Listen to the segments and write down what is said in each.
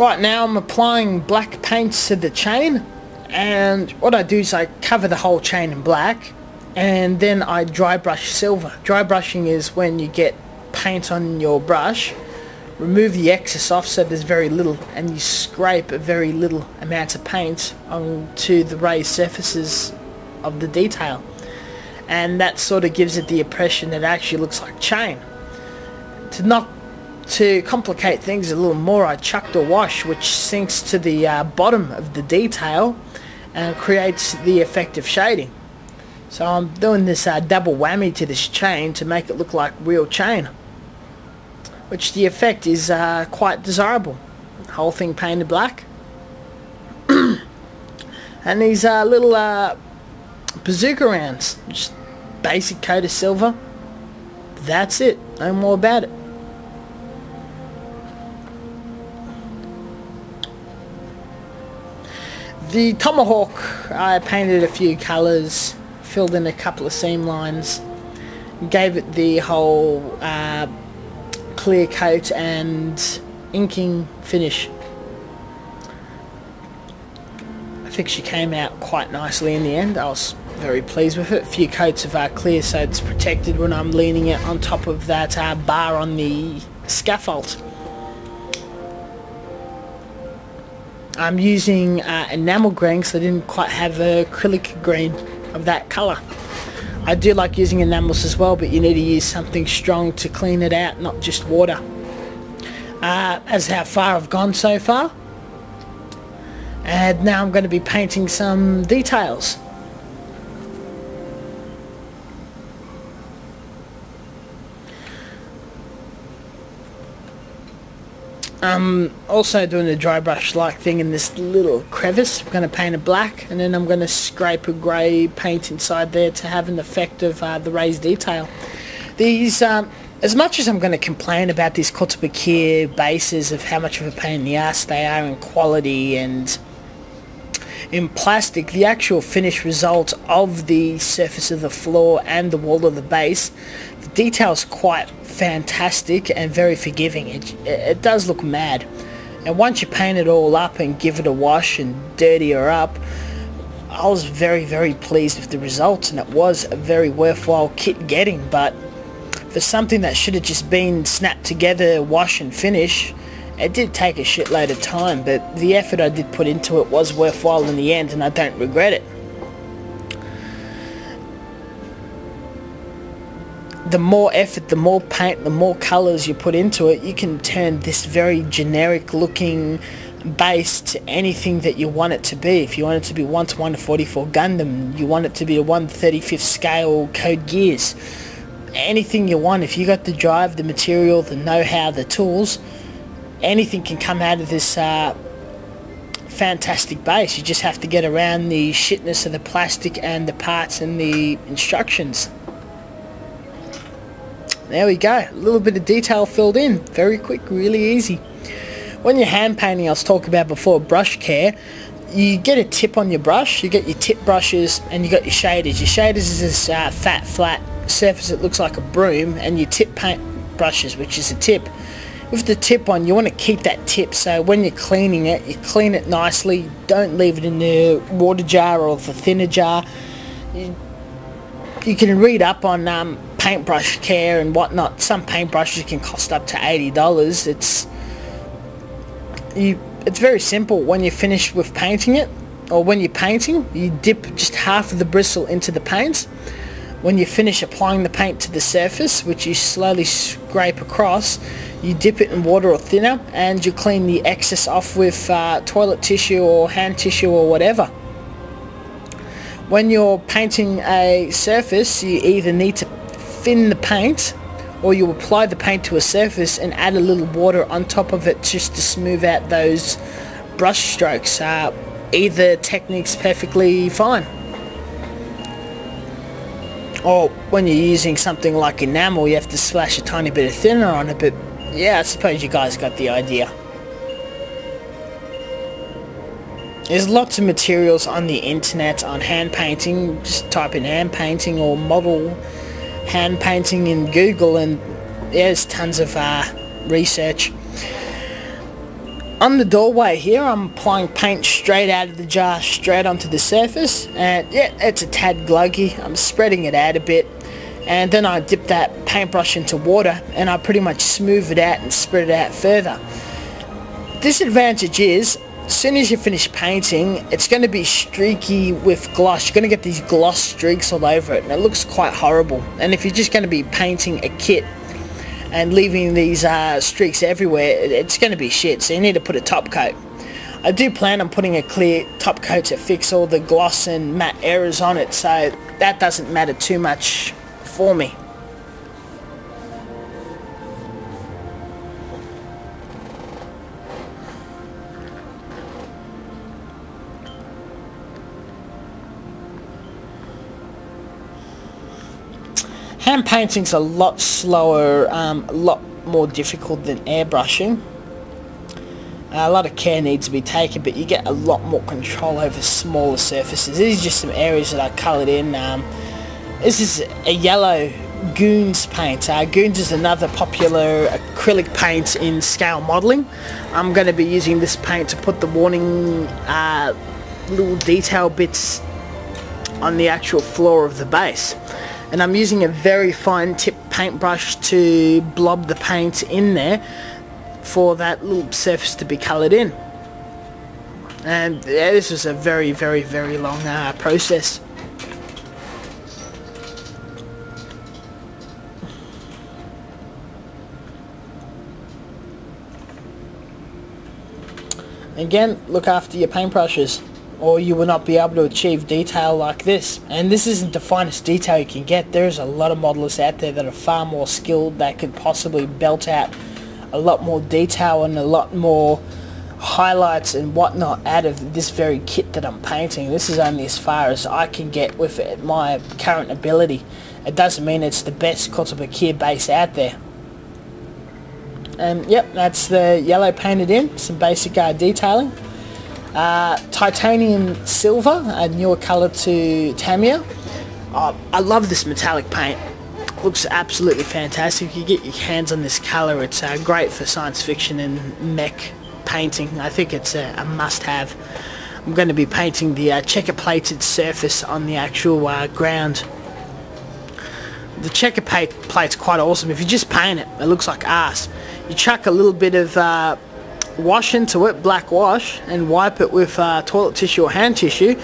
Right now I'm applying black paints to the chain, and what I do is I cover the whole chain in black and then I dry brush silver. Dry brushing is when you get paint on your brush, remove the excess off so there's very little, and you scrape a very little amount of paint onto the raised surfaces of the detail, and that sort of gives it the impression that it actually looks like chain. To complicate things a little more, I chucked a wash which sinks to the bottom of the detail and creates the effect of shading. So I'm doing this double whammy to this chain to make it look like real chain, which the effect is quite desirable. The whole thing painted black. And these little bazooka rounds, just basic coat of silver. That's it, no more about it. The Tomahawk, I painted a few colours, filled in a couple of seam lines, gave it the whole clear coat and inking finish. I think she came out quite nicely in the end. I was very pleased with it. A few coats of clear so it's protected when I'm leaning it on top of that bar on the scaffold. I'm using enamel green because I didn't quite have acrylic green of that colour. I do like using enamels as well, but you need to use something strong to clean it out, not just water. As how far I've gone so far. And now I'm going to be painting some details. I'm also doing a dry brush like thing in this little crevice. I'm going to paint it black, and then I'm going to scrape a grey paint inside there to have an effect of the raised detail. These, as much as I'm going to complain about these Kotobukiya bases of how much of a pain in the ass they are in quality and in plastic, the actual finished result of the surface of the floor and the wall of the base, the detail's quite fantastic and very forgiving. It does look mad, and once you paint it all up and give it a wash and dirty her up, I was very pleased with the results, and it was a very worthwhile kit getting. But for something that should have just been snapped together, wash and finish, it did take a shitload of time, but the effort I did put into it was worthwhile in the end, and I don't regret it. The more effort, the more paint, the more colours you put into it, you can turn this very generic looking base to anything that you want it to be. If you want it to be 1:1 to 44 Gundam, you want it to be a 1/35th scale Code Geass, anything you want. If you got the drive, the material, the know-how, the tools, anything can come out of this fantastic base. You just have to get around the shitness of the plastic and the parts and the instructions. There we go, a little bit of detail filled in, very quick, really easy. When you're hand painting, I was talking about before, brush care, you get a tip on your brush, you get your tip brushes, and you got your shaders. Your shaders is this fat, flat surface that looks like a broom, and your tip paint brushes, which is a tip. With the tip on, you want to keep that tip, so when you're cleaning it, you clean it nicely, don't leave it in the water jar or the thinner jar. You can read up on paintbrush care and whatnot. Some paintbrushes can cost up to $80. It's very simple. When you're finished with painting it, or when you're painting, you dip just half of the bristle into the paint. When you finish applying the paint to the surface, which you slowly scrape across, you dip it in water or thinner, and you clean the excess off with toilet tissue or hand tissue or whatever. When you're painting a surface, you either need to thin the paint, or you apply the paint to a surface and add a little water on top of it just to smooth out those brush strokes. Either technique's perfectly fine. Or when you're using something like enamel, you have to splash a tiny bit of thinner on it, but yeah, I suppose you guys got the idea. There's lots of materials on the internet on hand painting. Just type in hand painting or model hand painting in Google, and there's tons of research. On the doorway here, I'm applying paint straight out of the jar, straight onto the surface, and yeah, it's a tad gluggy. I'm spreading it out a bit, and then I dip that paintbrush into water, and I pretty much smooth it out and spread it out further. Disadvantage is, as soon as you finish painting, it's going to be streaky with gloss. You're going to get these gloss streaks all over it, and it looks quite horrible. And if you're just going to be painting a kit and leaving these streaks everywhere, it's going to be shit, so you need to put a top coat. I do plan on putting a clear top coat to fix all the gloss and matte errors on it, so that doesn't matter too much for me. Hand painting's a lot slower, a lot more difficult than airbrushing. A lot of care needs to be taken, but you get a lot more control over smaller surfaces. These are just some areas that I coloured in. This is a yellow Goons paint. Goons is another popular acrylic paint in scale modelling. I'm going to be using this paint to put the warning little detail bits on the actual floor of the base. And I'm using a very fine tip paintbrush to blob the paint in there for that little surface to be coloured in. And yeah, this was a very, very, very long process. Again, look after your paintbrushes, or you will not be able to achieve detail like this. And this isn't the finest detail you can get. There's a lot of modellers out there that are far more skilled, that could possibly belt out a lot more detail and a lot more highlights and whatnot out of this very kit that I'm painting. This is only as far as I can get with it, my current ability. It doesn't mean it's the best Kotobukiya base out there. And yep, that's the yellow painted in, some basic detailing. Titanium silver, a newer colour to Tamiya. I love this metallic paint. Looks absolutely fantastic. If you get your hands on this colour, it's great for science fiction and mech painting. I think it's a must-have. I'm going to be painting the checker plated surface on the actual ground. The checker plate's quite awesome. If you just paint it, it looks like arse. You chuck a little bit of wash into it, black wash, and wipe it with toilet tissue or hand tissue.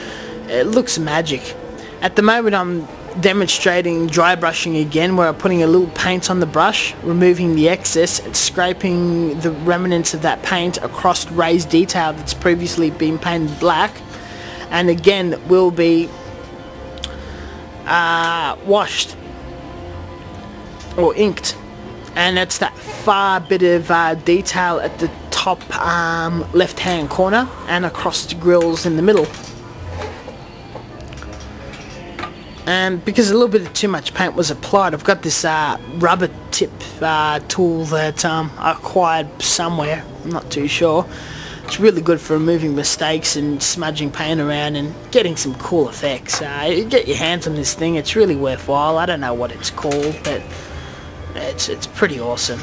It looks magic. At the moment I'm demonstrating dry brushing again, where I'm putting a little paint on the brush, removing the excess and scraping the remnants of that paint across raised detail that's previously been painted black, and again will be washed or inked. And it's that far bit of detail at the top left hand corner and across the grills in the middle. And because a little bit of too much paint was applied, I've got this rubber tip tool that I acquired somewhere, I'm not too sure. It's really good for removing mistakes and smudging paint around and getting some cool effects. You get your hands on this thing, it's really worthwhile. I don't know what it's called, but it's pretty awesome.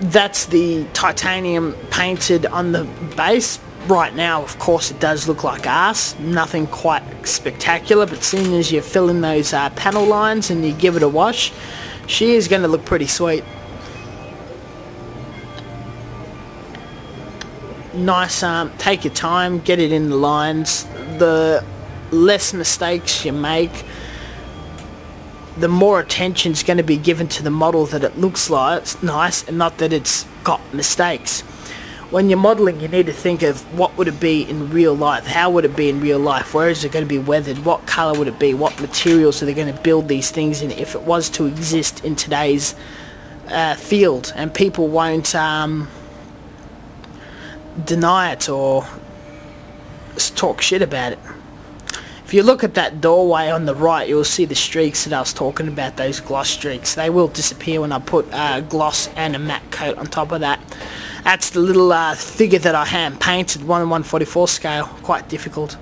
That's the titanium painted on the base. Right now, of course, it does look like arse. Nothing quite spectacular, but as soon as you fill in those panel lines and you give it a wash, she is going to look pretty sweet. Nice, take your time, get it in the lines. The less mistakes you make, the more attention is going to be given to the model that it looks like it's nice and not that it's got mistakes. When you're modelling, you need to think of what would it be in real life, how would it be in real life, where is it going to be weathered, what colour would it be, what materials are they going to build these things in if it was to exist in today's field, and people won't deny it or talk shit about it. If you look at that doorway on the right, you'll see the streaks that I was talking about, those gloss streaks. They will disappear when I put gloss and a matte coat on top of that. That's the little figure that I hand painted, 1 in 144 scale, quite difficult.